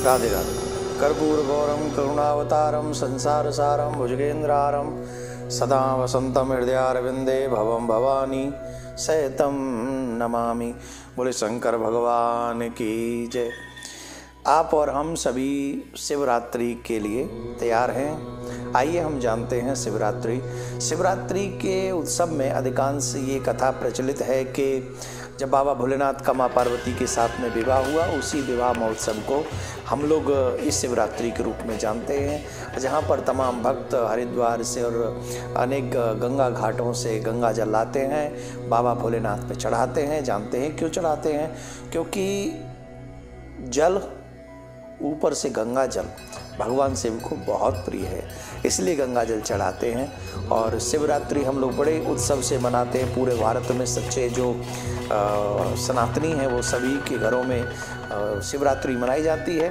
राधे राधे। कर्पूरगौरम करुणावतारम संसार सारम भुजगेन्द्रारम सदा वसंतम हृदयारविंदे भवम भवानी सहितम नमामि। बोले शंकर भगवान की जय। आप और हम सभी शिवरात्रि के लिए तैयार हैं। आइए हम जानते हैं शिवरात्रि के उत्सव में अधिकांश ये कथा प्रचलित है कि जब बाबा भोलेनाथ का माँ पार्वती के साथ में विवाह हुआ, उसी विवाह महोत्सव को हम लोग इस शिवरात्रि के रूप में जानते हैं, जहाँ पर तमाम भक्त हरिद्वार से और अनेक गंगा घाटों से गंगा जल लाते हैं, बाबा भोलेनाथ पे चढ़ाते हैं। जानते हैं क्यों चढ़ाते हैं? क्योंकि जल, ऊपर से गंगा जल भगवान शिव को बहुत प्रिय है, इसलिए गंगा जल चढ़ाते हैं। और शिवरात्रि हम लोग बड़े उत्सव से मनाते हैं। पूरे भारत में सच्चे जो सनातनी हैं वो सभी के घरों में शिवरात्रि मनाई जाती है।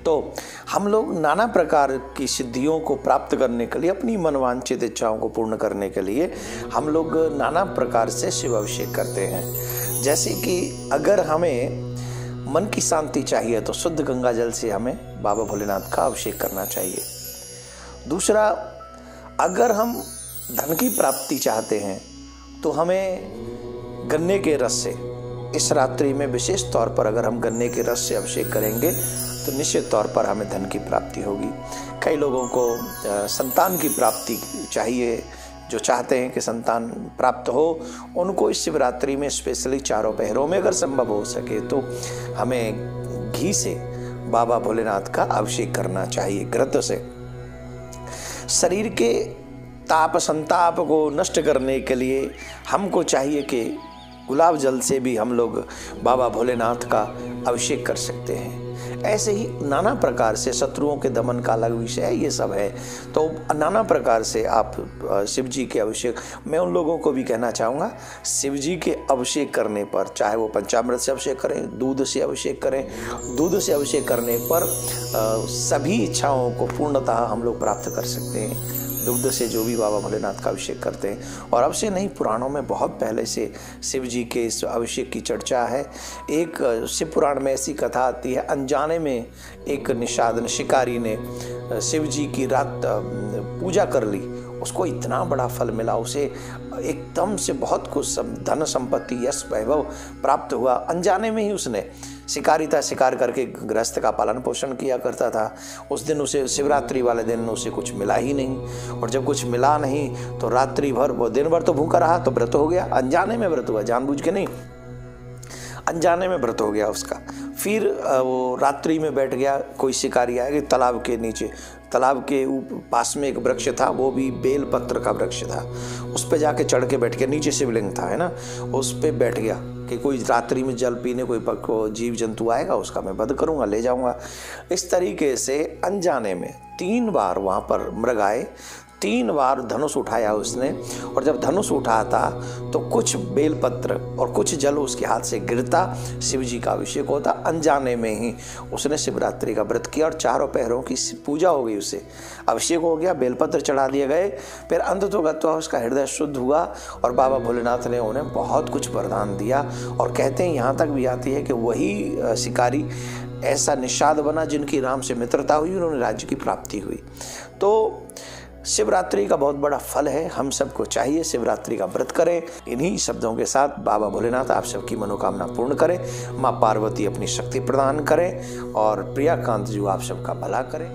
तो हम लोग नाना प्रकार की सिद्धियों को प्राप्त करने के लिए, अपनी मनवांछित इच्छाओं को पूर्ण करने के लिए हम लोग नाना प्रकार से शिव अभिषेक करते हैं। जैसे कि अगर हमें मन की शांति चाहिए तो शुद्ध गंगा जल से हमें बाबा भोलेनाथ का अभिषेक करना चाहिए। दूसरा, अगर हम धन की प्राप्ति चाहते हैं तो हमें गन्ने के रस से, इस रात्रि में विशेष तौर पर अगर हम गन्ने के रस से अभिषेक करेंगे तो निश्चित तौर पर हमें धन की प्राप्ति होगी। कई लोगों को संतान की प्राप्ति चाहिए, जो चाहते हैं कि संतान प्राप्त हो, उनको इस शिवरात्रि में स्पेशली चारों पहरों में अगर संभव हो सके तो हमें घी से बाबा भोलेनाथ का अभिषेक करना चाहिए, घृत से। शरीर के ताप संताप को नष्ट करने के लिए हमको चाहिए कि गुलाब जल से भी हम लोग बाबा भोलेनाथ का अभिषेक कर सकते हैं। ऐसे ही नाना प्रकार से शत्रुओं के दमन का अलग विषय है, ये सब है। तो नाना प्रकार से आप शिव जी के अभिषेक, मैं उन लोगों को भी कहना चाहूँगा, शिव जी के अभिषेक करने पर, चाहे वो पंचामृत से अभिषेक करें, दूध से अभिषेक करें, दूध से अभिषेक करने पर सभी इच्छाओं को पूर्णतः हम लोग प्राप्त कर सकते हैं। दुग्ध से जो भी बाबा भोलेनाथ का अभिषेक करते हैं। और अब से नहीं, पुराणों में बहुत पहले से शिव जी के इस अभिषेक की चर्चा है। एक शिव पुराण में ऐसी कथा आती है, अनजाने में एक निषाद शिकारी ने शिव जी की रात पूजा कर ली, उसको इतना बड़ा फल मिला, उसे एकदम से बहुत कुछ धन संपत्ति यश वैभव प्राप्त हुआ। अनजाने में ही उसने, शिकारी था, शिकार करके गृहस्थ का पालन पोषण किया करता था। उस दिन उसे, शिवरात्रि वाले दिन उसे कुछ मिला ही नहीं, और जब कुछ मिला नहीं तो रात्रि भर, वो दिन भर तो भूखा रहा, तो व्रत हो गया। अनजाने में व्रत हुआ, जानबूझ के नहीं, अनजाने में व्रत हो गया उसका। फिर वो रात्रि में बैठ गया, कोई शिकारी आया कि तालाब के नीचे, तालाब के पास में एक वृक्ष था, वो भी बेल पत्र का वृक्ष था, उस पे जाके चढ़ के बैठ गया। नीचे शिवलिंग था, है ना, उस पे बैठ गया कि कोई रात्रि में जल पीने कोई जीव जंतु आएगा, उसका मैं वध करूंगा, ले जाऊंगा। इस तरीके से अनजाने में 3 बार वहां पर मृग आए, 3 बार धनुष उठाया उसने, और जब धनुष उठाता तो कुछ बेलपत्र और कुछ जल उसके हाथ से गिरता, शिव जी का अभिषेक होता। अनजाने में ही उसने शिवरात्रि का व्रत किया और चारों पहरों की पूजा हो गई, उसे अभिषेक हो गया, बेलपत्र चढ़ा दिए गए। फिर अंततोगत्वा उसका हृदय शुद्ध हुआ और बाबा भोलेनाथ ने उन्हें बहुत कुछ वरदान दिया। और कहते हैं, यहाँ तक भी आती है कि वही शिकारी ऐसा निषाद बना जिनकी राम से मित्रता हुई, उन्होंने राज्य की प्राप्ति हुई। तो शिवरात्रि का बहुत बड़ा फल है, हम सबको चाहिए शिवरात्रि का व्रत करें। इन्हीं शब्दों के साथ बाबा भोलेनाथ आप सबकी मनोकामना पूर्ण करें, माँ पार्वती अपनी शक्ति प्रदान करें और प्रियाकांत जी आप सबका भला करें।